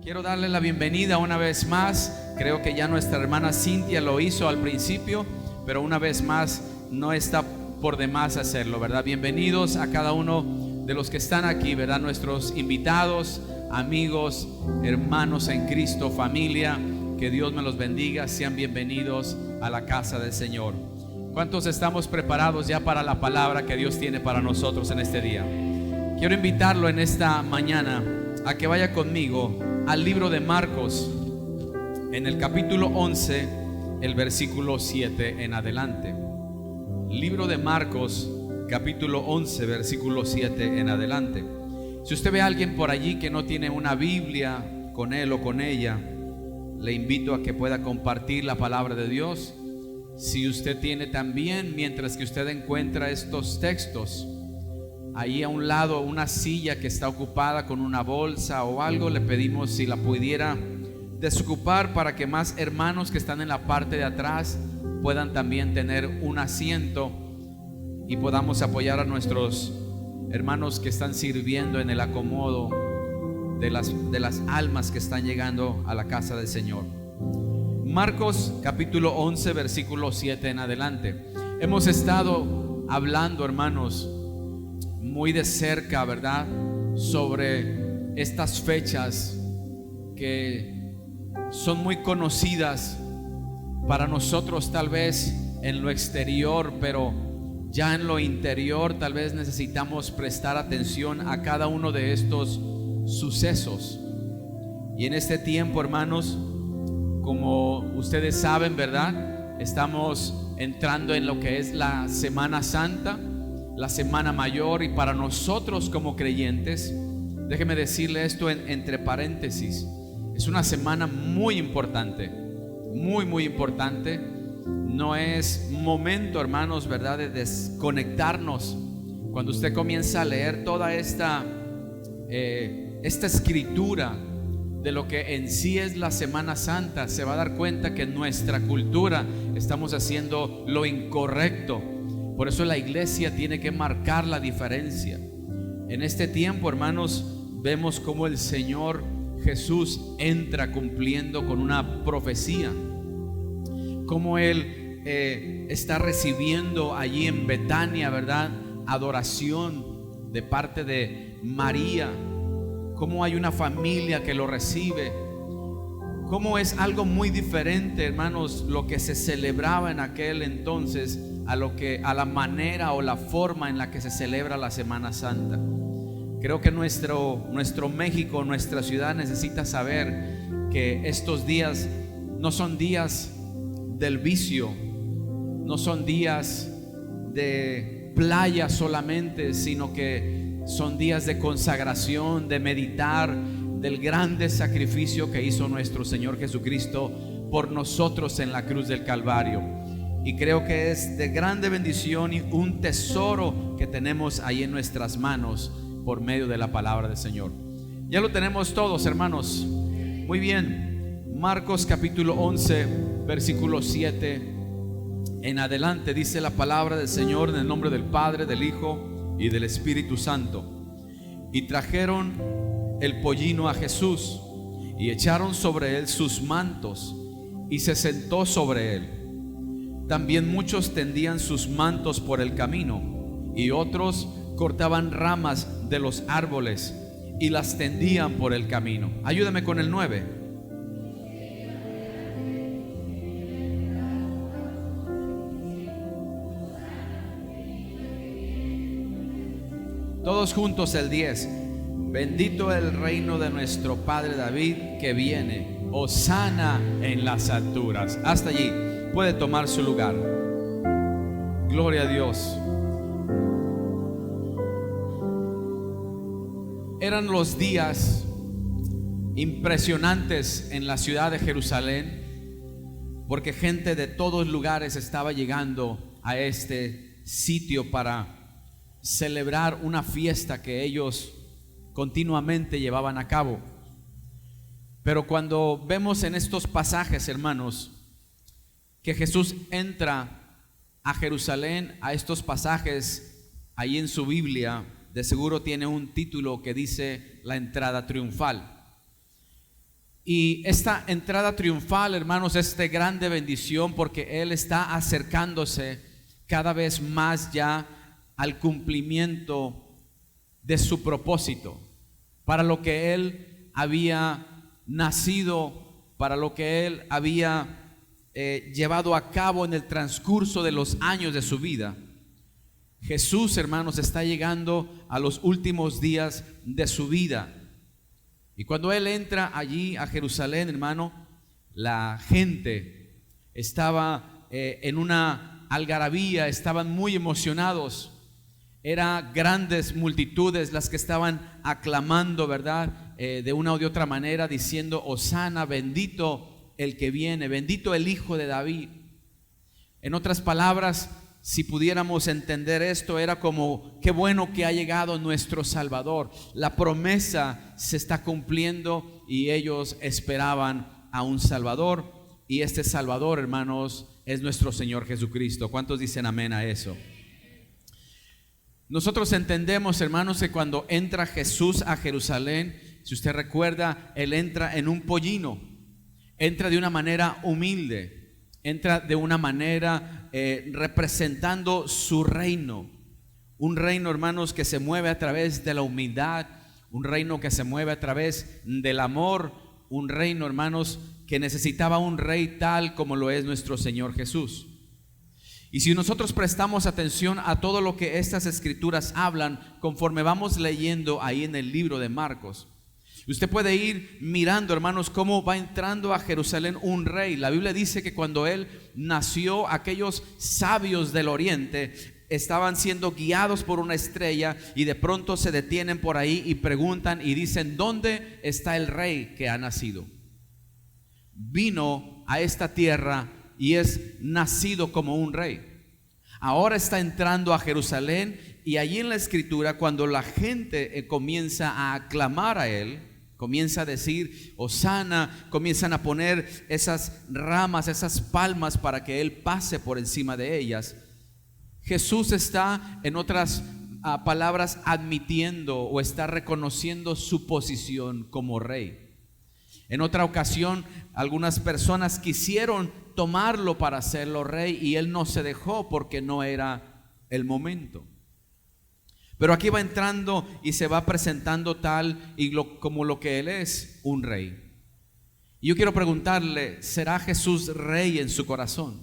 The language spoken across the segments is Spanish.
Quiero darle la bienvenida una vez más. Creo que ya nuestra hermana Cintia lo hizo al principio, pero una vez más no está por demás hacerlo, ¿verdad? Bienvenidos a cada uno de los que están aquí, ¿verdad? Nuestros invitados, amigos, hermanos en Cristo, familia, que Dios me los bendiga. Sean bienvenidos a la casa del Señor. ¿Cuántos estamos preparados ya para la palabra que Dios tiene para nosotros en este día? Quiero invitarlo en esta mañana a que vaya conmigo al libro de Marcos, en el capítulo 11, el versículo 7 en adelante. Libro de Marcos, capítulo 11, versículo 7 en adelante. Si usted ve a alguien por allí que no tiene una Biblia con él o con ella, le invito a que pueda compartir la palabra de Dios. Si usted tiene también, mientras que usted encuentra estos textos, ahí a un lado una silla que está ocupada con una bolsa o algo, le pedimos si la pudiera desocupar para que más hermanos que están en la parte de atrás puedan también tener un asiento y podamos apoyar a nuestros hermanos que están sirviendo en el acomodo de las almas que están llegando a la casa del Señor. Marcos capítulo 11, versículo 7 en adelante. Hemos estado hablando, hermanos, muy de cerca, ¿verdad?, sobre estas fechas que son muy conocidas para nosotros tal vez en lo exterior, pero ya en lo interior tal vez necesitamos prestar atención a cada uno de estos sucesos. Y en este tiempo, hermanos, como ustedes saben, ¿verdad?, estamos entrando en lo que es la Semana Santa, la Semana Mayor, y para nosotros como creyentes, déjeme decirle esto entre paréntesis, es una semana muy importante, muy importante. No es momento, hermanos, ¿verdad?, de desconectarnos. Cuando usted comienza a leer toda esta escritura de lo que en sí es la Semana Santa, se va a dar cuenta que en nuestra cultura estamos haciendo lo incorrecto. Por eso la iglesia tiene que marcar la diferencia. En este tiempo, hermanos, vemos cómo el Señor Jesús entra cumpliendo con una profecía, cómo Él está recibiendo allí en Betania, ¿verdad?, adoración de parte de María, cómo hay una familia que lo recibe, cómo es algo muy diferente, hermanos, lo que se celebraba en aquel entonces a la manera o la forma en la que se celebra la Semana Santa. Creo que nuestro México, nuestra ciudad necesita saber que estos días no son días del vicio, no son días de playa solamente, sino que son días de consagración, de meditar del grande sacrificio que hizo nuestro Señor Jesucristo por nosotros en la cruz del Calvario. Y creo que es de grande bendición y un tesoro que tenemos ahí en nuestras manos por medio de la palabra del Señor. Ya lo tenemos todos, hermanos. Muy bien. Marcos capítulo 11, versículo 7 en adelante, dice la palabra del Señor, en el nombre del Padre, del Hijo y del Espíritu Santo. Y trajeron el pollino a Jesús y echaron sobre él sus mantos, y se sentó sobre él. También muchos tendían sus mantos por el camino, y otros cortaban ramas de los árboles y las tendían por el camino. Ayúdame con el 9. Todos juntos el 10. Bendito el reino de nuestro Padre David que viene. Hosana en las alturas. Hasta allí. Puede tomar su lugar. Gloria a Dios. Eran los días impresionantes en la ciudad de Jerusalén, porque gente de todos lugares estaba llegando a este sitio para celebrar una fiesta que ellos continuamente llevaban a cabo. Pero cuando vemos en estos pasajes, hermanos, que Jesús entra a Jerusalén, a estos pasajes ahí en su Biblia, de seguro tiene un título que dice la entrada triunfal. Y esta entrada triunfal, hermanos, es de grande bendición porque Él está acercándose cada vez más ya al cumplimiento de su propósito, para lo que Él había nacido, para lo que Él había llevado a cabo en el transcurso de los años de su vida. Jesús, hermanos, está llegando a los últimos días de su vida. Y cuando Él entra allí a Jerusalén, hermano, la gente estaba en una algarabía, estaban muy emocionados. Eran grandes multitudes las que estaban aclamando, ¿verdad? De una o de otra manera, diciendo: Hosana, bendito el que viene, bendito el Hijo de David. En otras palabras, si pudiéramos entender esto, era como: qué bueno que ha llegado nuestro Salvador. La promesa se está cumpliendo y ellos esperaban a un Salvador. Y este Salvador, hermanos, es nuestro Señor Jesucristo. ¿Cuántos dicen amén a eso? Nosotros entendemos, hermanos, que cuando entra Jesús a Jerusalén, si usted recuerda, Él entra en un pollino, entra de una manera humilde, entra de una manera representando su reino. Un reino, hermanos, que se mueve a través de la humildad, un reino que se mueve a través del amor, un reino, hermanos, que necesitaba un rey tal como lo es nuestro Señor Jesús. Y si nosotros prestamos atención a todo lo que estas escrituras hablan, conforme vamos leyendo ahí en el libro de Marcos, usted puede ir mirando, hermanos, cómo va entrando a Jerusalén un rey. La Biblia dice que cuando Él nació, aquellos sabios del oriente estaban siendo guiados por una estrella y de pronto se detienen por ahí y preguntan y dicen: ¿dónde está el rey que ha nacido? Vino a esta tierra y es nacido como un rey. Ahora está entrando a Jerusalén, y allí en la escritura, cuando la gente comienza a aclamar a Él, comienza a decir Hosana, comienzan a poner esas ramas, esas palmas para que Él pase por encima de ellas. Jesús está, en otras palabras, admitiendo o está reconociendo su posición como rey. En otra ocasión, algunas personas quisieron tomarlo para hacerlo rey y Él no se dejó porque no era el momento. Pero aquí va entrando y se va presentando tal y como lo que Él es, un rey. Y yo quiero preguntarle: ¿será Jesús rey en su corazón?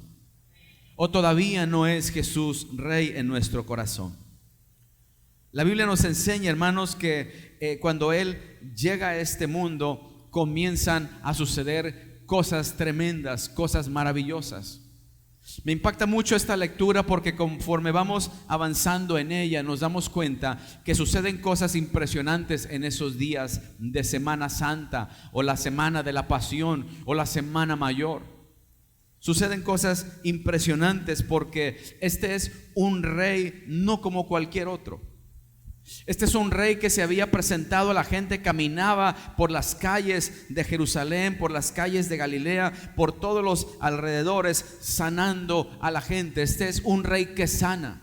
¿O todavía no es Jesús rey en nuestro corazón? La Biblia nos enseña, hermanos, que cuando Él llega a este mundo, comienzan a suceder cosas tremendas, cosas maravillosas. Me impacta mucho esta lectura porque conforme vamos avanzando en ella nos damos cuenta que suceden cosas impresionantes en esos días de Semana Santa, o la Semana de la Pasión, o la Semana Mayor. Suceden cosas impresionantes porque este es un rey no como cualquier otro. Este es un rey que se había presentado a la gente, caminaba por las calles de Jerusalén, por las calles de Galilea, por todos los alrededores, sanando a la gente. Este es un rey que sana.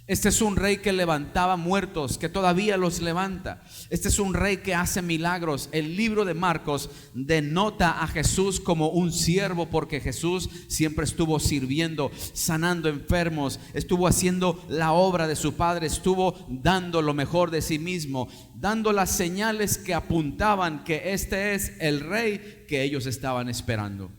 Este es un rey que levantaba muertos, que todavía los levanta. Este es un rey que hace milagros. El libro de Marcos denota a Jesús como un siervo, porque Jesús siempre estuvo sirviendo, sanando enfermos, estuvo haciendo la obra de su Padre, estuvo dando lo mejor de sí mismo, dando las señales que apuntaban que este es el rey que ellos estaban esperando.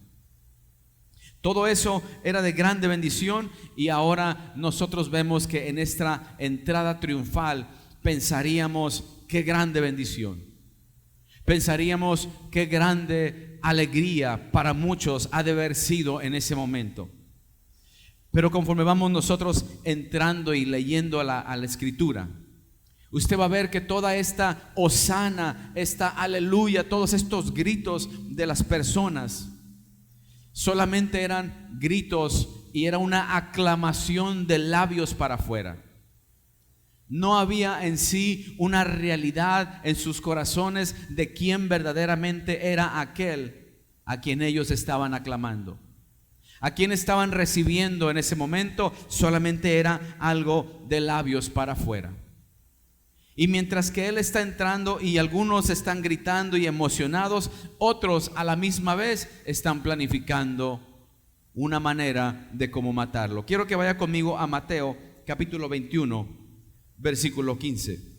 Todo eso era de grande bendición, y ahora nosotros vemos que en esta entrada triunfal pensaríamos: qué grande bendición. Pensaríamos: qué grande alegría para muchos ha de haber sido en ese momento. Pero conforme vamos nosotros entrando y leyendo a la escritura, usted va a ver que toda esta hosana, esta aleluya, todos estos gritos de las personas solamente eran gritos y era una aclamación de labios para afuera. No había en sí una realidad en sus corazones de quién verdaderamente era aquel a quien ellos estaban aclamando. A quien estaban recibiendo en ese momento solamente era algo de labios para afuera. Y mientras que él está entrando y algunos están gritando y emocionados, otros a la misma vez están planificando una manera de cómo matarlo. Quiero que vaya conmigo a Mateo capítulo 21, versículo 15.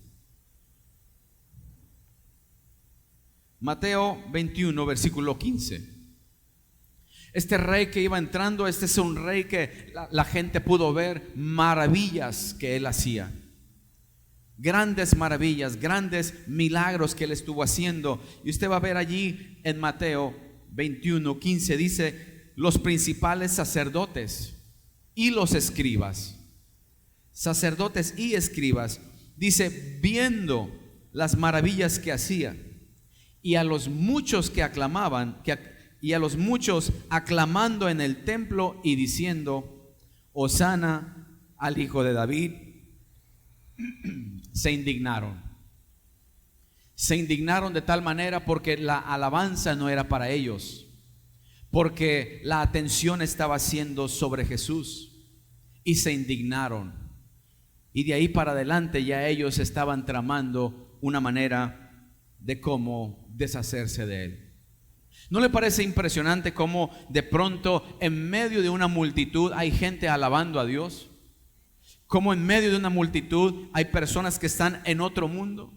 Mateo 21, versículo 15. Este rey que iba entrando, este es un rey que la gente pudo ver maravillas que él hacía. Grandes maravillas, grandes milagros que él estuvo haciendo. Y usted va a ver allí en Mateo 21, 15, dice: los principales sacerdotes y los escribas, sacerdotes y escribas, dice, viendo las maravillas que hacía, y a los muchos que aclamaban, y a los muchos aclamando en el templo y diciendo: Hosana al Hijo de David, se indignaron. Se indignaron de tal manera porque la alabanza no era para ellos, porque la atención estaba siendo sobre Jesús, y se indignaron. Y de ahí para adelante ya ellos estaban tramando una manera de cómo deshacerse de él. ¿No le parece impresionante cómo de pronto en medio de una multitud hay gente alabando a Dios? Cómo en medio de una multitud hay personas que están en otro mundo.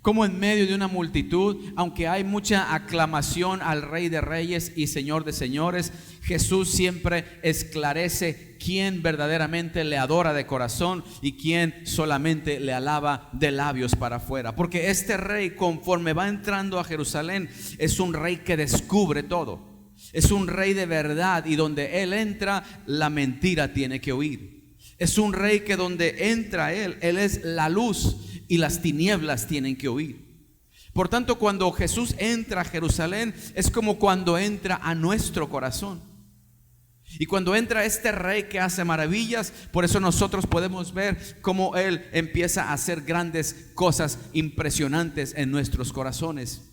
Cómo en medio de una multitud, aunque hay mucha aclamación al Rey de Reyes y Señor de Señores, Jesús siempre esclarece quién verdaderamente le adora de corazón y quién solamente le alaba de labios para afuera. Porque este rey, conforme va entrando a Jerusalén, es un rey que descubre todo. Es un rey de verdad, y donde él entra, la mentira tiene que huir. Es un rey que donde entra él es la luz, y las tinieblas tienen que huir. Por tanto, cuando Jesús entra a Jerusalén, es como cuando entra a nuestro corazón. Y cuando entra este rey que hace maravillas, por eso nosotros podemos ver cómo él empieza a hacer grandes cosas impresionantes en nuestros corazones.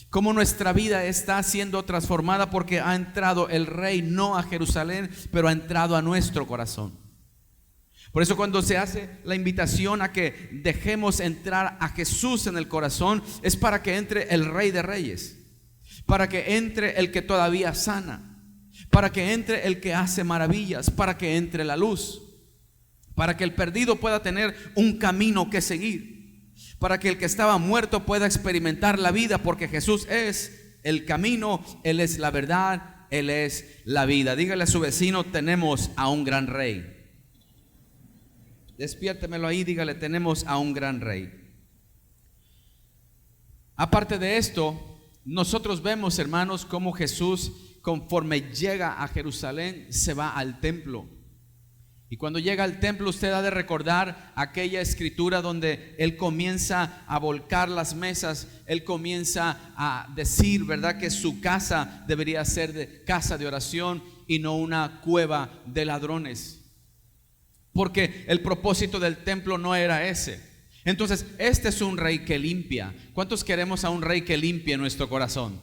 Cómo nuestra vida está siendo transformada porque ha entrado el rey no a Jerusalén, pero ha entrado a nuestro corazón. Por eso cuando se hace la invitación a que dejemos entrar a Jesús en el corazón, es para que entre el Rey de Reyes, para que entre el que todavía sana, para que entre el que hace maravillas, para que entre la luz, para que el perdido pueda tener un camino que seguir, para que el que estaba muerto pueda experimentar la vida, porque Jesús es el camino, Él es la verdad, Él es la vida. Dígale a su vecino: tenemos a un gran rey. Despiértemelo ahí, dígale: tenemos a un gran rey. Aparte de esto, nosotros vemos, hermanos, cómo Jesús, conforme llega a Jerusalén, se va al templo. Y cuando llega al templo, usted ha de recordar aquella escritura donde él comienza a volcar las mesas. Él comienza a decir, ¿verdad?, que su casa debería ser de casa de oración y no una cueva de ladrones. Porque el propósito del templo no era ese. Entonces, este es un rey que limpia. ¿Cuántos queremos a un rey que limpie nuestro corazón?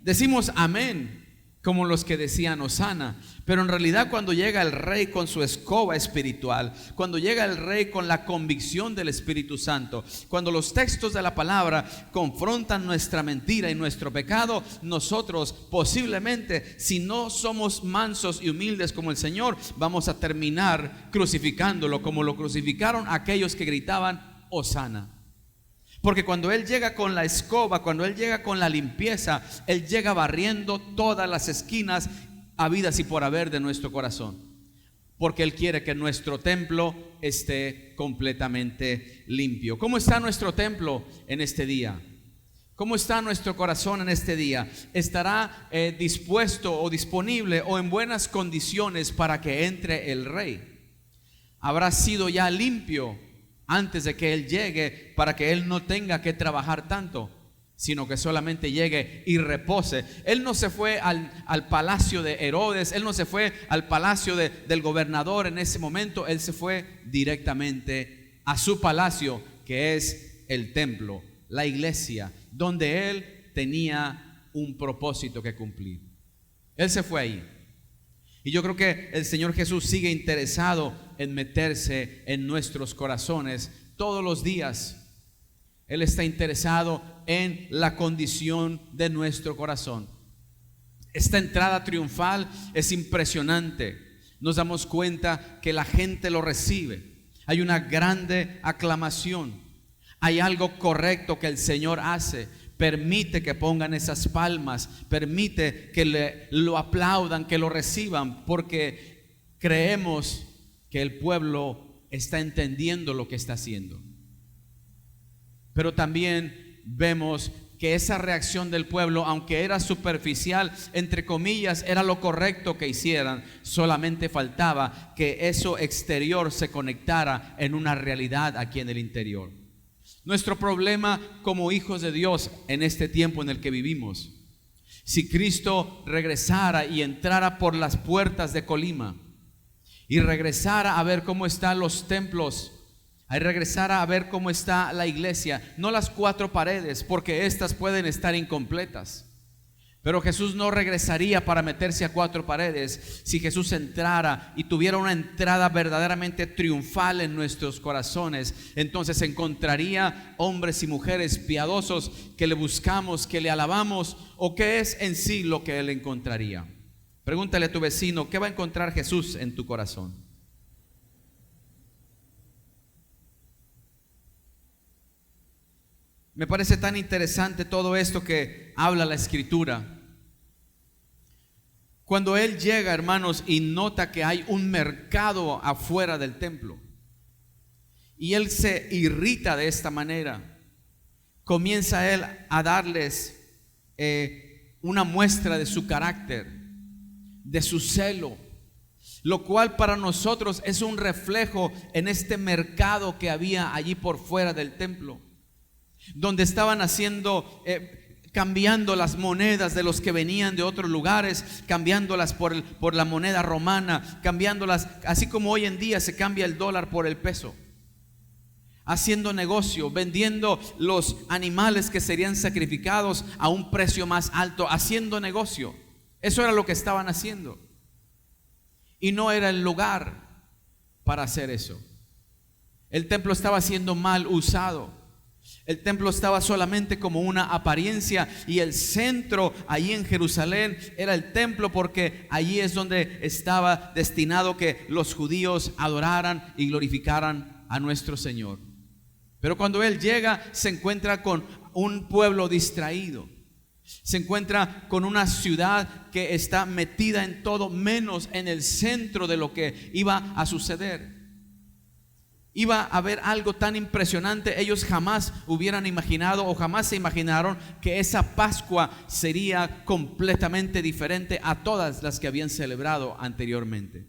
Decimos amén, como los que decían Hosana. Pero en realidad, cuando llega el rey con su escoba espiritual, cuando llega el rey con la convicción del Espíritu Santo, cuando los textos de la palabra confrontan nuestra mentira y nuestro pecado, nosotros posiblemente, si no somos mansos y humildes como el Señor, vamos a terminar crucificándolo como lo crucificaron aquellos que gritaban Hosana. Porque cuando Él llega con la escoba, cuando Él llega con la limpieza, Él llega barriendo todas las esquinas habidas y por haber de nuestro corazón. Porque Él quiere que nuestro templo esté completamente limpio. ¿Cómo está nuestro templo en este día? ¿Cómo está nuestro corazón en este día? ¿Estará dispuesto o disponible o en buenas condiciones para que entre el Rey? ¿Habrá sido ya limpio antes de que Él llegue, para que Él no tenga que trabajar tanto, sino que solamente llegue y repose? Él no se fue al palacio de Herodes, Él no se fue al palacio del gobernador en ese momento. Él se fue directamente a su palacio, que es el templo, la iglesia, donde Él tenía un propósito que cumplir. Él se fue ahí. Y yo creo que el Señor Jesús sigue interesado en meterse en nuestros corazones todos los días. Él está interesado en la condición de nuestro corazón. Esta entrada triunfal es impresionante. Nos damos cuenta que la gente lo recibe. Hay una grande aclamación. Hay algo correcto que el Señor hace. Permite que pongan esas palmas. Permite que lo aplaudan, que lo reciban, porque creemos que el pueblo está entendiendo lo que está haciendo. Pero también vemos que esa reacción del pueblo, aunque era superficial, entre comillas, era lo correcto que hicieran. Solamente faltaba que eso exterior se conectara en una realidad aquí en el interior. Nuestro problema como hijos de Dios en este tiempo en el que vivimos, si Cristo regresara y entrara por las puertas de Colima y regresara a ver cómo están los templos, a regresar a ver cómo está la iglesia, no las 4 paredes, porque estas pueden estar incompletas. Pero Jesús no regresaría para meterse a 4 paredes. Si Jesús entrara y tuviera una entrada verdaderamente triunfal en nuestros corazones, entonces encontraría hombres y mujeres piadosos que le buscamos, que le alabamos, o qué es en sí lo que Él encontraría. Pregúntale a tu vecino, ¿qué va a encontrar Jesús en tu corazón? Me parece tan interesante todo esto que habla la Escritura. Cuando Él llega, hermanos, y nota que hay un mercado afuera del templo, y Él se irrita de esta manera, comienza Él a darles una muestra de su carácter, de su celo, lo cual para nosotros es un reflejo en este mercado que había allí por fuera del templo, donde estaban cambiando las monedas de los que venían de otros lugares, cambiándolas por la moneda romana, cambiándolas así como hoy en día se cambia el dólar por el peso, haciendo negocio, vendiendo los animales que serían sacrificados a un precio más alto, haciendo negocio. Eso era lo que estaban haciendo, y no era el lugar para hacer eso. El templo estaba siendo mal usado. El templo estaba solamente como una apariencia, y el centro allí en Jerusalén era el templo, porque allí es donde estaba destinado que los judíos adoraran y glorificaran a nuestro Señor. Pero cuando Él llega, se encuentra con un pueblo distraído, se encuentra con una ciudad que está metida en todo menos en el centro de lo que iba a suceder. Iba a haber algo tan impresionante. Ellos jamás hubieran imaginado, o jamás se imaginaron, que esa Pascua sería completamente diferente a todas las que habían celebrado anteriormente.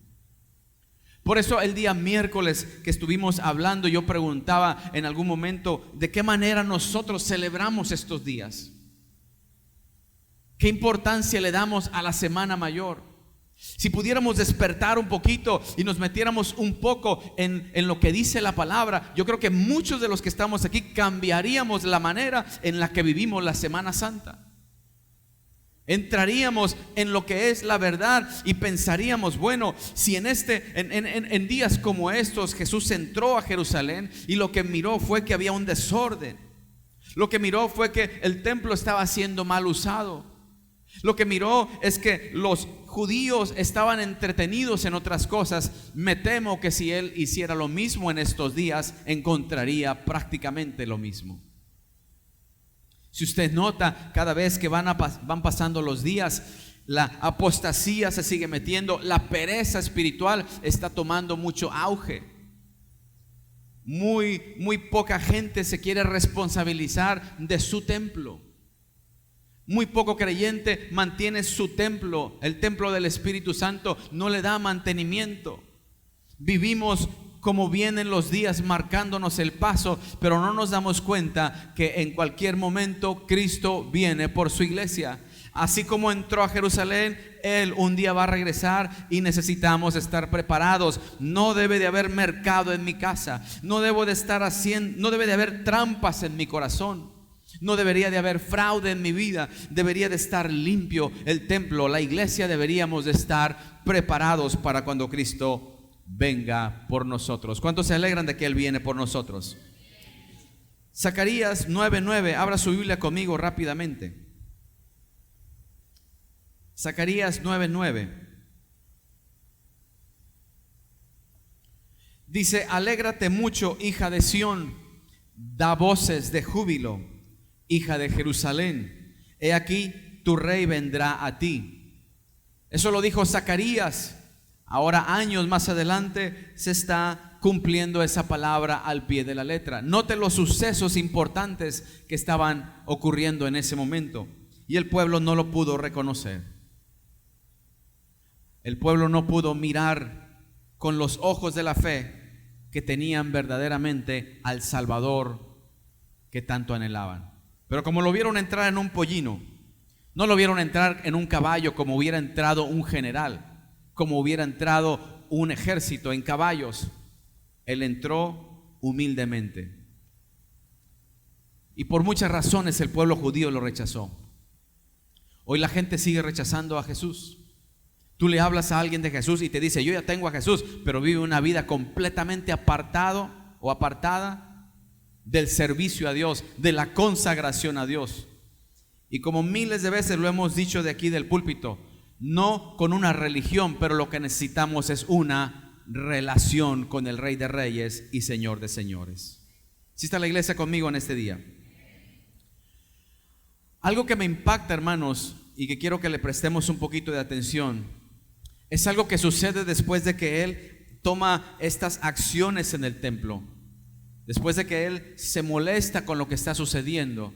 Por eso el día miércoles que estuvimos hablando, yo preguntaba en algún momento, ¿de qué manera nosotros celebramos estos días? ¿Qué importancia le damos a la Semana Mayor? Si pudiéramos despertar un poquito y nos metiéramos un poco en lo que dice la palabra, yo creo que muchos de los que estamos aquí cambiaríamos la manera en la que vivimos la Semana Santa. Entraríamos en lo que es la verdad y pensaríamos, bueno, si en días como estos Jesús entró a Jerusalén y lo que miró fue que había un desorden, lo que miró fue que el templo estaba siendo mal usado, lo que miró es que los judíos estaban entretenidos en otras cosas. Me temo que si Él hiciera lo mismo en estos días, encontraría prácticamente lo mismo. Si usted nota, cada vez que van pasando los días, la apostasía se sigue metiendo, la pereza espiritual está tomando mucho auge. Muy poca gente se quiere responsabilizar de su templo. Muy poco creyente mantiene su templo, el templo del Espíritu Santo, no le da mantenimiento. Vivimos como vienen los días marcándonos el paso, pero no nos damos cuenta que en cualquier momento Cristo viene por su iglesia. Así como entró a Jerusalén, Él un día va a regresar y necesitamos estar preparados. No debe de haber mercado en mi casa, no debe de haber trampas en mi corazón. No debería de haber fraude en mi vida. Debería de estar limpio el templo, la iglesia. Deberíamos de estar preparados para cuando Cristo venga por nosotros. ¿Cuántos se alegran de que Él viene por nosotros? Zacarías 9:9, abra su Biblia conmigo rápidamente. Zacarías 9:9. Dice: alégrate mucho, hija de Sión, da voces de júbilo, hija de Jerusalén. He aquí, tu rey vendrá a ti. Eso lo dijo Zacarías. Ahora, años más adelante, se está cumpliendo esa palabra al pie de la letra. Note los sucesos importantes que estaban ocurriendo en ese momento. Y el pueblo no lo pudo reconocer. El pueblo no pudo mirar con los ojos de la fe que tenían verdaderamente al Salvador que tanto anhelaban. Pero como lo vieron entrar en un pollino, no lo vieron entrar en un caballo como hubiera entrado un general, como hubiera entrado un ejército en caballos. Él entró humildemente. Y por muchas razones el pueblo judío lo rechazó. Hoy la gente sigue rechazando a Jesús. Tú le hablas a alguien de Jesús y te dice: yo ya tengo a Jesús, pero vive una vida completamente apartado o apartada del servicio a Dios, de la consagración a Dios. Y como miles de veces lo hemos dicho de aquí del púlpito, no con una religión, pero lo que necesitamos es una relación con el Rey de Reyes y Señor de Señores. ¿Sí está la iglesia conmigo en este día? Algo que me impacta, hermanos, y que quiero que le prestemos un poquito de atención, es algo que sucede después de que Él toma estas acciones en el templo. Después de que Él se molesta con lo que está sucediendo,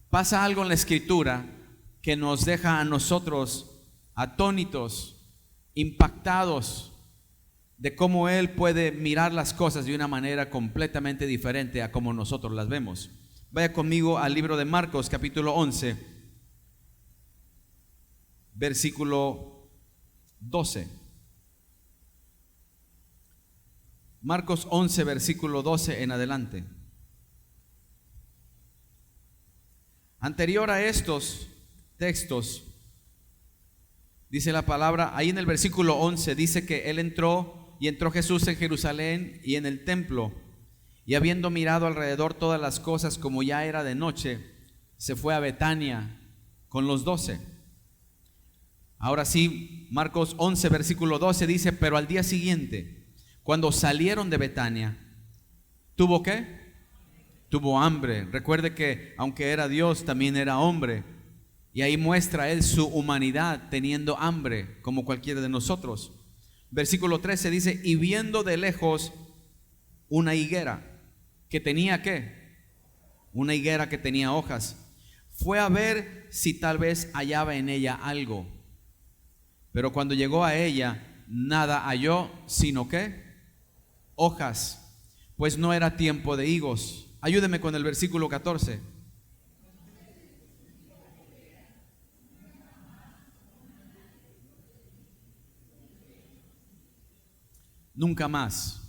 pasa algo en la Escritura que nos deja a nosotros atónitos, impactados de cómo Él puede mirar las cosas de una manera completamente diferente a como nosotros las vemos. Vaya conmigo al libro de Marcos, capítulo 11, versículo 12. Marcos 11, versículo 12 en adelante. Anterior a estos textos, dice la palabra, ahí en el versículo 11, dice que Él entró Jesús en Jerusalén y en el templo, y habiendo mirado alrededor todas las cosas, como ya era de noche, se fue a Betania con los 12. Ahora sí, Marcos 11, versículo 12 dice: pero al día siguiente, cuando salieron de Betania, ¿tuvo qué? Tuvo hambre. Recuerde que aunque era Dios, también era hombre. Y ahí muestra Él su humanidad, teniendo hambre, como cualquiera de nosotros. Versículo 13 dice: y viendo de lejos una higuera, que tenía ¿qué? Una higuera que tenía hojas. Fue a ver si tal vez hallaba en ella algo. Pero cuando llegó a ella, nada halló, sino ¿qué? Hojas, pues no era tiempo de higos. Ayúdeme con el versículo 14. Nunca más.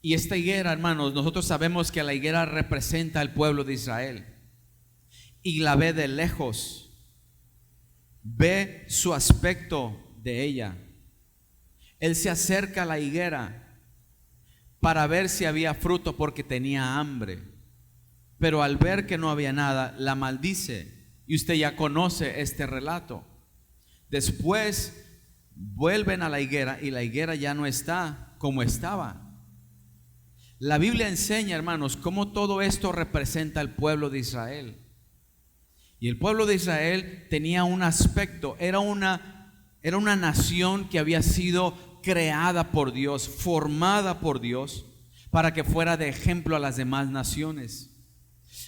Y esta higuera, hermanos, nosotros sabemos que la higuera representa al pueblo de Israel. Y la ve de lejos. Ve su aspecto de ella. Él se acerca a la higuera para ver si había fruto, porque tenía hambre. Pero al ver que no había nada, la maldice. Y usted ya conoce este relato. Después vuelven a la higuera y la higuera ya no está como estaba. La Biblia enseña, hermanos, cómo todo esto representa al pueblo de Israel. Y el pueblo de Israel tenía un aspecto, era una nación que había sido creada por Dios, formada por Dios, para que fuera de ejemplo a las demás naciones.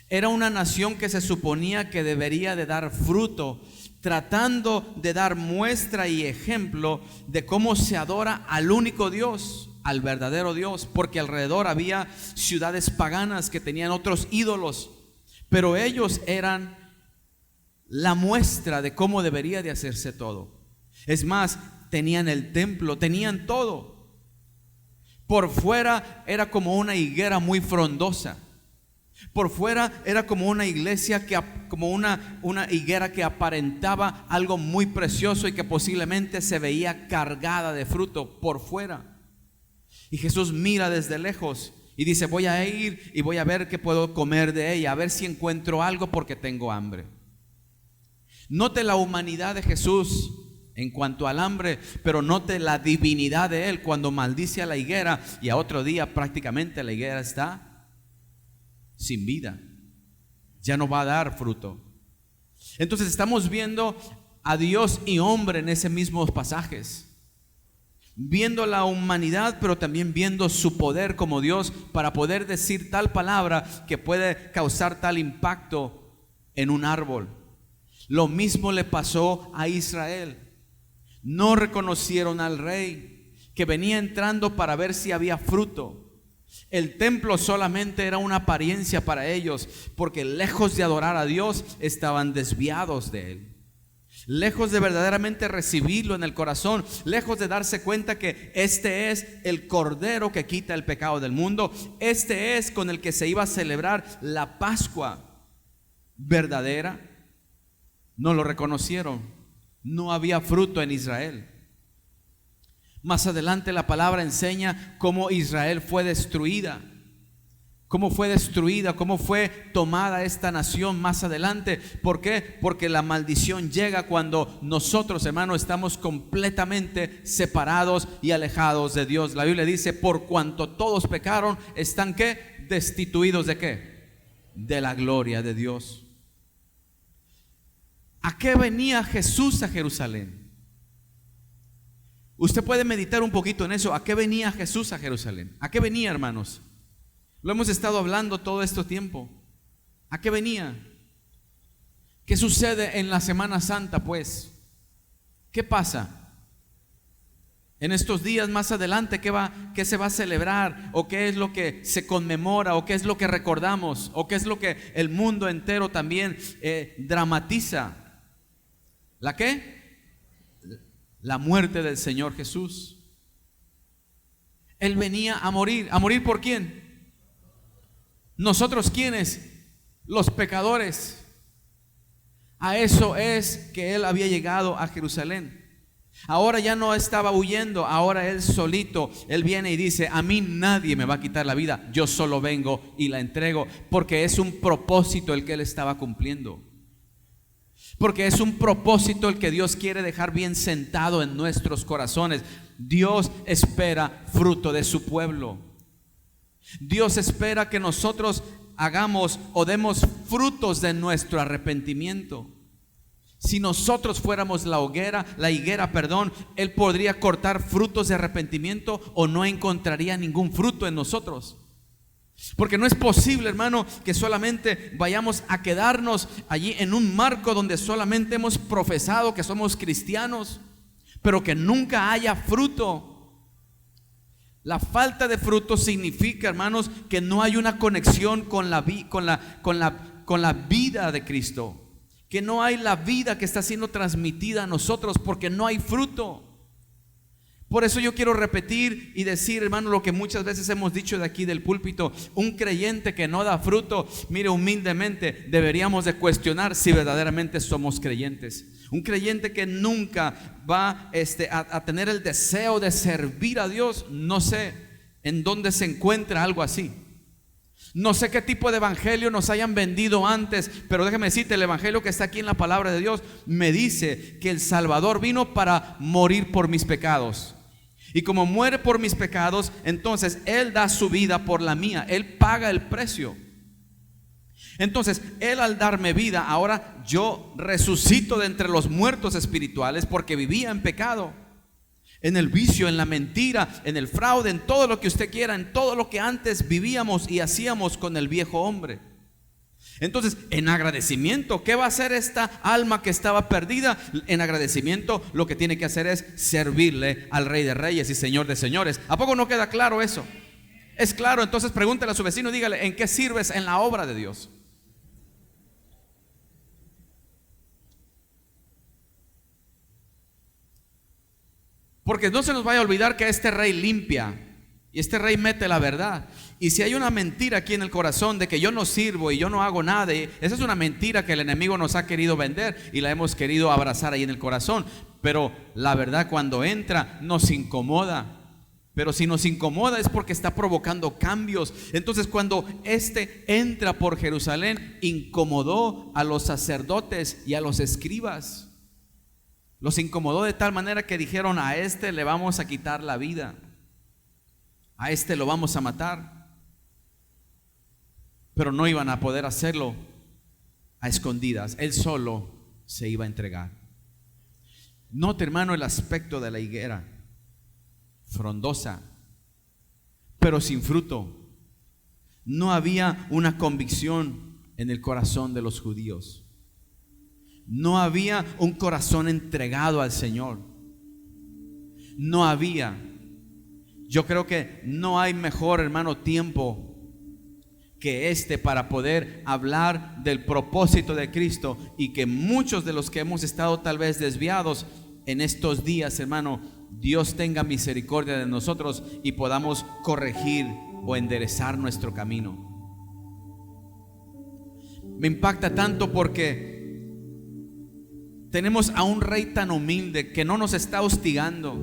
Era una nación que se suponía que debería de dar fruto, tratando de dar muestra y ejemplo de cómo se adora al único Dios, al verdadero Dios, porque alrededor había ciudades paganas que tenían otros ídolos, pero ellos eran la muestra de cómo debería de hacerse todo. Es más, tenían el templo, tenían todo. Por fuera era como una higuera muy frondosa. Por fuera era como una iglesia como una higuera que aparentaba algo muy precioso y que posiblemente se veía cargada de fruto por fuera. Y Jesús mira desde lejos Y dice, voy a ir y voy a ver qué puedo comer de ella, a ver si encuentro algo porque tengo hambre. Note la humanidad de Jesús en cuanto al hambre, pero note la divinidad de Él cuando maldice a la higuera y a otro día prácticamente la higuera está sin vida. Ya no va a dar fruto. Entonces estamos viendo a Dios y hombre en esos mismos pasajes. Viendo la humanidad, pero también viendo su poder como Dios para poder decir tal palabra que puede causar tal impacto en un árbol. Lo mismo le pasó a Israel. No reconocieron al rey que venía entrando para ver si había fruto. El templo solamente era una apariencia para ellos, porque lejos de adorar a Dios, estaban desviados de Él. Lejos de verdaderamente recibirlo en el corazón, lejos de darse cuenta que este es el Cordero que quita el pecado del mundo, este es con el que se iba a celebrar la Pascua verdadera, no lo reconocieron. No había fruto en Israel. Más adelante la palabra enseña cómo Israel fue destruida. Cómo fue destruida, cómo fue tomada esta nación más adelante. ¿Por qué? Porque la maldición llega cuando nosotros, hermanos, estamos completamente separados y alejados de Dios. La Biblia dice, por cuanto todos pecaron, están ¿qué? Destituidos ¿de qué? De la gloria de Dios. ¿A qué venía Jesús a Jerusalén? Usted puede meditar un poquito en eso. ¿A qué venía Jesús a Jerusalén? ¿A qué venía, hermanos? Lo hemos estado hablando todo este tiempo. ¿A qué venía? ¿Qué sucede en la Semana Santa, pues? ¿Qué pasa? En estos días más adelante, ¿qué se va a celebrar? ¿O qué es lo que se conmemora? ¿O qué es lo que recordamos? ¿O qué es lo que el mundo entero también dramatiza? ¿La qué? La muerte del Señor Jesús. Él venía a morir. ¿A morir por quién? ¿Nosotros quiénes? Los pecadores. A eso es que Él había llegado a Jerusalén. Ahora ya no estaba huyendo, ahora Él solito, Él viene y dice, a mí nadie me va a quitar la vida, yo solo vengo y la entrego, porque es un propósito el que Él estaba cumpliendo. Porque es un propósito el que Dios quiere dejar bien sentado en nuestros corazones. Dios espera fruto de su pueblo. Dios espera que nosotros hagamos o demos frutos de nuestro arrepentimiento. Si nosotros fuéramos la higuera, Él podría cortar frutos de arrepentimiento o no encontraría ningún fruto en nosotros. Porque no es posible, hermano, que solamente vayamos a quedarnos allí en un marco donde solamente hemos profesado que somos cristianos, pero que nunca haya fruto. La falta de fruto significa, hermanos, que no hay una conexión con la vida de Cristo. Que no hay la vida que está siendo transmitida a nosotros porque no hay fruto. Por eso yo quiero repetir y decir, hermano, lo que muchas veces hemos dicho de aquí del púlpito. Un creyente que no da fruto, mire, humildemente deberíamos de cuestionar si verdaderamente somos creyentes. Un creyente que nunca va a tener el deseo de servir a Dios, no sé en dónde se encuentra algo así. No sé qué tipo de evangelio nos hayan vendido antes, pero déjame decirte, el evangelio que está aquí en la palabra de Dios me dice que el Salvador vino para morir por mis pecados. Y como muere por mis pecados, entonces Él da su vida por la mía. Él paga el precio. Entonces Él, al darme vida, ahora yo resucito de entre los muertos espirituales, porque vivía en pecado, en el vicio, en la mentira, en el fraude, en todo lo que usted quiera, en todo lo que antes vivíamos y hacíamos con el viejo hombre. Entonces, en agradecimiento, ¿qué va a hacer esta alma que estaba perdida? En agradecimiento, lo que tiene que hacer es servirle al Rey de Reyes y Señor de Señores. ¿A poco no queda claro eso? Es claro. Entonces pregúntale a su vecino, dígale, ¿en qué sirves en la obra de Dios? Porque no se nos vaya a olvidar que este rey limpia y este rey mete la verdad. Y si hay una mentira aquí en el corazón de que yo no sirvo y yo no hago nada, esa es una mentira que el enemigo nos ha querido vender y la hemos querido abrazar ahí en el corazón. Pero la verdad, cuando entra, nos incomoda. Pero si nos incomoda es porque está provocando cambios. Entonces cuando entra por Jerusalén, incomodó a los sacerdotes y a los escribas. Los incomodó de tal manera que dijeron: a le vamos a quitar la vida, a lo vamos a matar. Pero no iban a poder hacerlo a escondidas. Él solo se iba a entregar. Note, hermano, el aspecto de la higuera: frondosa, pero sin fruto. No había una convicción en el corazón de los judíos. No había un corazón entregado al Señor. No había. Yo creo que no hay mejor, hermano, tiempo que para poder hablar del propósito de Cristo, y que muchos de los que hemos estado tal vez desviados en estos días, hermano, Dios tenga misericordia de nosotros y podamos corregir o enderezar nuestro camino. Me impacta tanto porque tenemos a un rey tan humilde que no nos está hostigando.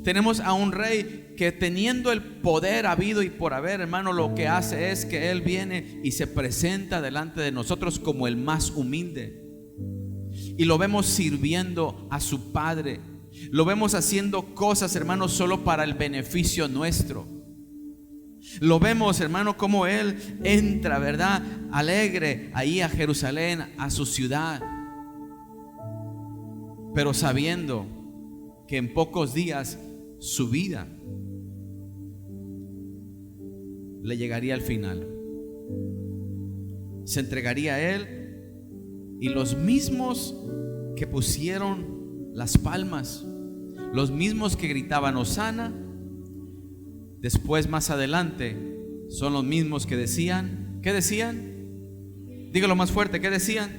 Tenemos a un rey que, teniendo el poder habido y por haber, hermano, lo que hace es que Él viene y se presenta delante de nosotros como el más humilde. Y lo vemos sirviendo a su Padre. Lo vemos haciendo cosas, hermano, solo para el beneficio nuestro. Lo vemos, hermano, como Él entra, ¿verdad?, alegre ahí a Jerusalén, a su ciudad, pero sabiendo que en pocos días su vida le llegaría al final. Se entregaría a Él, y los mismos que pusieron las palmas, los mismos que gritaban Hosana, después, más adelante, son los mismos que decían, ¿qué decían? Dígalo más fuerte, ¿qué decían?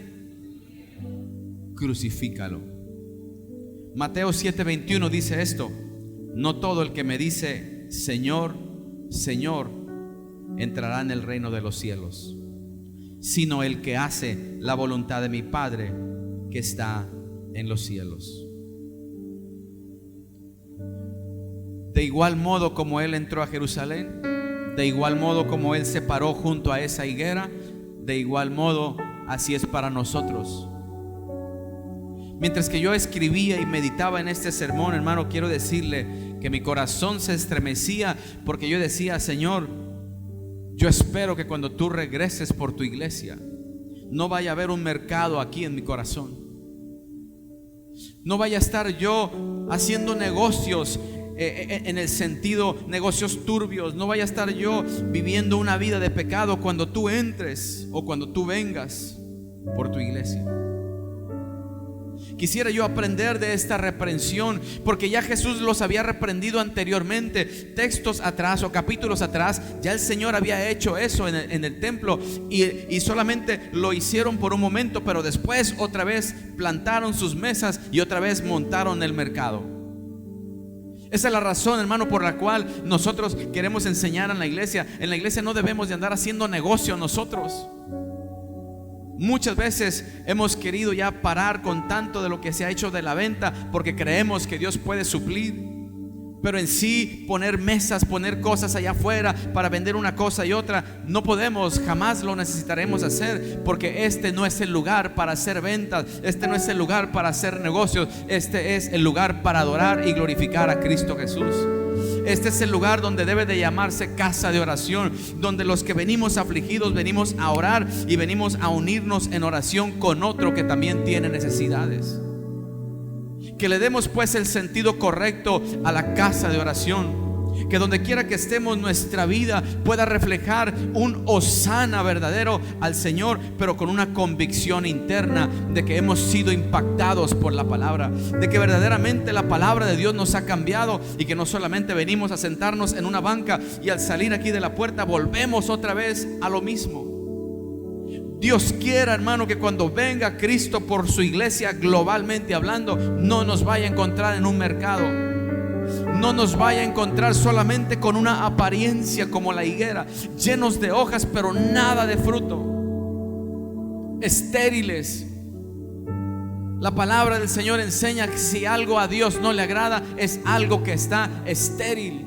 Crucifícalo. Mateo 7:21 dice esto: no todo el que me dice Señor, Señor, entrará en el reino de los cielos, sino el que hace la voluntad de mi Padre que está en los cielos. De igual modo como Él entró a Jerusalén, de igual modo como Él se paró junto a esa higuera, de igual modo así es para nosotros. Mientras que yo escribía y meditaba en este sermón, hermano, quiero decirle que mi corazón se estremecía, porque yo decía: Señor, yo espero que cuando tú regreses por tu iglesia, no vaya a haber un mercado aquí en mi corazón. No vaya a estar yo haciendo negocios en el sentido, negocios turbios. No vaya a estar yo viviendo una vida de pecado cuando tú entres o cuando tú vengas por tu iglesia. Quisiera yo aprender de esta reprensión, porque ya Jesús los había reprendido anteriormente, textos atrás o capítulos atrás. Ya el Señor había hecho eso en el templo, y solamente lo hicieron por un momento, pero después otra vez plantaron sus mesas y otra vez montaron el mercado. Esa es la razón, hermano, por la cual nosotros queremos enseñar en la iglesia. En la iglesia no debemos de andar haciendo negocio nosotros. Muchas veces hemos querido ya parar con tanto de lo que se ha hecho de la venta, porque creemos que Dios puede suplir. Pero en sí, poner mesas, poner cosas allá afuera para vender una cosa y otra, no podemos, jamás lo necesitaremos hacer, porque este no es el lugar para hacer ventas, este no es el lugar para hacer negocios, este es el lugar para adorar y glorificar a Cristo Jesús. Este es el lugar donde debe de llamarse casa de oración, donde los que venimos afligidos venimos a orar y venimos a unirnos en oración con otro que también tiene necesidades. Que le demos pues el sentido correcto a la casa de oración. Que donde quiera que estemos, nuestra vida pueda reflejar un hosana verdadero al Señor, pero con una convicción interna de que hemos sido impactados por la palabra, de que verdaderamente la palabra de Dios nos ha cambiado, y que no solamente venimos a sentarnos en una banca y al salir aquí de la puerta volvemos otra vez a lo mismo. Dios quiera, hermano, que cuando venga Cristo por su iglesia, globalmente hablando, no nos vaya a encontrar en un mercado, no nos vaya a encontrar solamente con una apariencia como la higuera, llenos de hojas pero nada de fruto, estériles. La palabra del Señor enseña que si algo a Dios no le agrada, es algo que está estéril.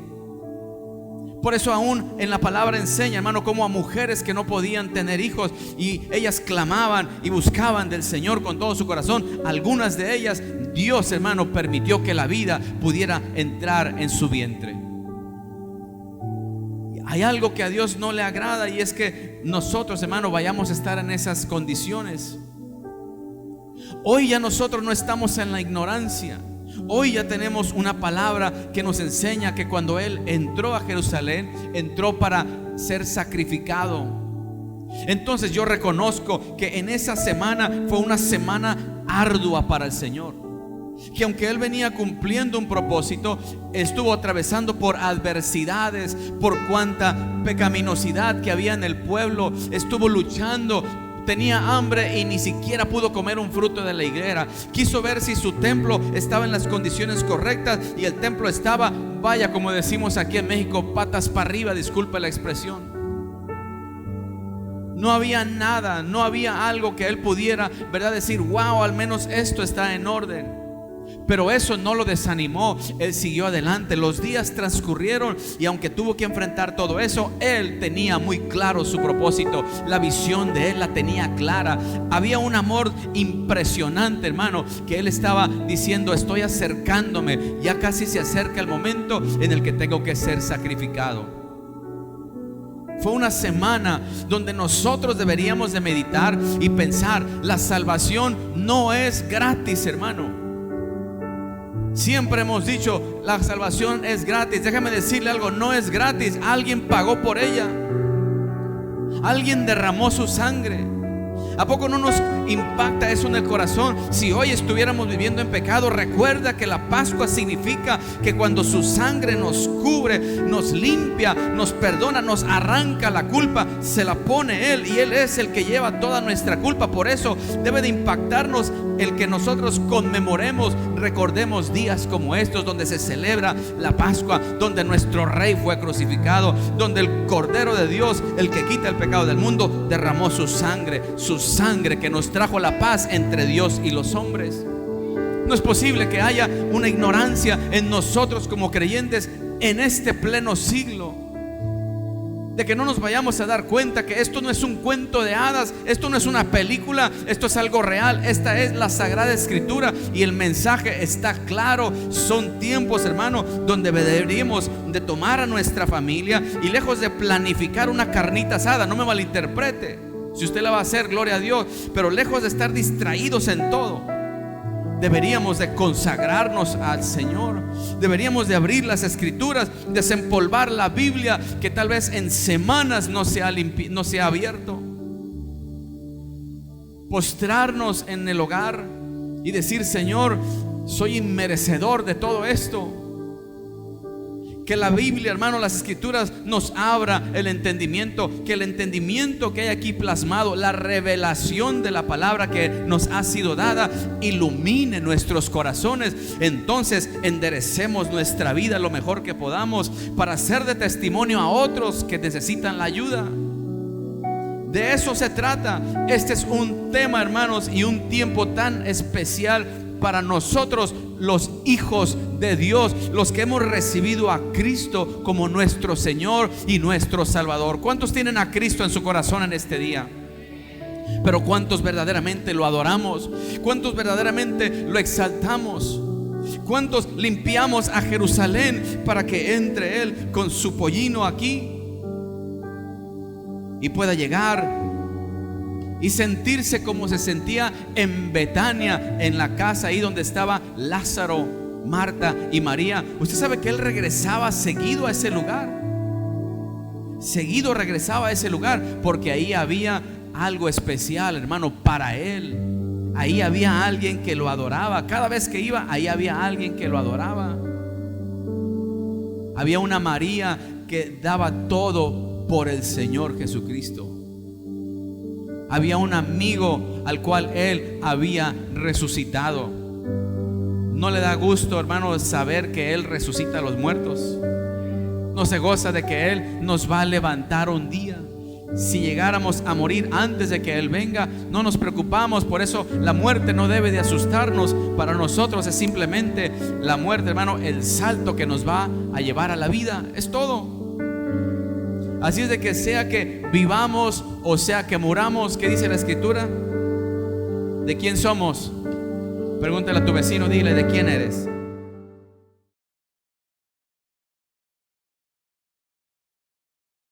Por eso aún en la palabra enseña, hermano, como a mujeres que no podían tener hijos y ellas clamaban y buscaban del Señor con todo su corazón. Algunas de ellas, Dios, hermano, permitió que la vida pudiera entrar en su vientre. Hay algo que a Dios no le agrada, y es que nosotros, hermano, vayamos a estar en esas condiciones. Hoy ya nosotros no estamos en la ignorancia. Hoy ya tenemos una palabra que nos enseña que cuando Él entró a Jerusalén, entró para ser sacrificado. Entonces yo reconozco que en esa semana fue una semana ardua para el Señor, que aunque Él venía cumpliendo un propósito, estuvo atravesando por adversidades, por cuanta pecaminosidad que había en el pueblo. Estuvo luchando. Tenía hambre y ni siquiera pudo comer un fruto de la higuera. Quiso ver si su templo estaba en las condiciones correctas, y el templo estaba, vaya, como decimos aquí en México, patas para arriba, disculpe la expresión. No había nada, no había algo que él pudiera, ¿verdad?, decir, wow, al menos esto está en orden. Pero eso no lo desanimó. Él siguió adelante. Los días transcurrieron, y aunque tuvo que enfrentar todo eso, él tenía muy claro su propósito. La visión de él la tenía clara. Había un amor impresionante, hermano, que él estaba diciendo: estoy acercándome, ya casi se acerca el momento en el que tengo que ser sacrificado. Fue una semana donde nosotros deberíamos de meditar y pensar: la salvación no es gratis, hermano. Siempre hemos dicho, la salvación es gratis. Déjame decirle algo: no es gratis. Alguien pagó por ella. Alguien derramó su sangre. ¿A poco no nos impacta eso en el corazón? Si hoy estuviéramos viviendo en pecado, recuerda que la Pascua significa que cuando su sangre nos cubre, nos limpia, nos perdona, nos arranca la culpa, se la pone Él, y Él es el que lleva toda nuestra culpa. Por eso debe de impactarnos el que nosotros conmemoremos, recordemos días como estos, donde se celebra la Pascua, donde nuestro Rey fue crucificado, donde el Cordero de Dios, el que quita el pecado del mundo, derramó su sangre que nos trajo la paz entre Dios y los hombres. No es posible que haya una ignorancia en nosotros como creyentes en este pleno siglo, de que no nos vayamos a dar cuenta que esto no es un cuento de hadas, esto no es una película, esto es algo real. Esta es la Sagrada Escritura, y el mensaje está claro. Son tiempos, hermano, donde deberíamos de tomar a nuestra familia, y lejos de planificar una carnita asada, no me malinterprete, si usted la va a hacer, gloria a Dios, pero lejos de estar distraídos en todo, deberíamos de consagrarnos al Señor. Deberíamos de abrir las Escrituras, desempolvar la Biblia, que tal vez en semanas no se ha abierto. Postrarnos en el hogar y decir: Señor, soy inmerecedor de todo esto. Que la Biblia, hermano, las Escrituras nos abra el entendimiento, que el entendimiento que hay aquí plasmado, la revelación de la palabra que nos ha sido dada, ilumine nuestros corazones. Entonces enderecemos nuestra vida lo mejor que podamos para ser de testimonio a otros que necesitan la ayuda. De eso se trata. Este es un tema, hermanos, y un tiempo tan especial para nosotros, los hijos de Dios, los que hemos recibido a Cristo como nuestro Señor y nuestro Salvador. ¿Cuántos tienen a Cristo en su corazón en este día? Pero ¿cuántos verdaderamente lo adoramos? ¿Cuántos verdaderamente lo exaltamos? ¿Cuántos limpiamos a Jerusalén para que entre Él con su pollino aquí y pueda llegar y sentirse como se sentía en Betania, en la casa ahí donde estaba Lázaro, Marta y María? Usted sabe que él regresaba seguido a ese lugar. Seguido regresaba a ese lugar, porque ahí había algo especial, hermano, para él. Ahí había alguien que lo adoraba. Cada vez que iba, ahí había alguien que lo adoraba. Había una María que daba todo por el Señor Jesucristo. Había un amigo al cual Él había resucitado. ¿No le da gusto, hermano, saber que Él resucita a los muertos? ¿No se goza de que Él nos va a levantar un día? Si llegáramos a morir antes de que Él venga, no nos preocupamos. Por eso la muerte no debe de asustarnos. Para nosotros es simplemente la muerte, hermano, el salto que nos va a llevar a la vida. Es todo. Así es de que sea que vivamos o sea que muramos, ¿qué dice la Escritura? ¿De quién somos? Pregúntale a tu vecino, dile, ¿de quién eres?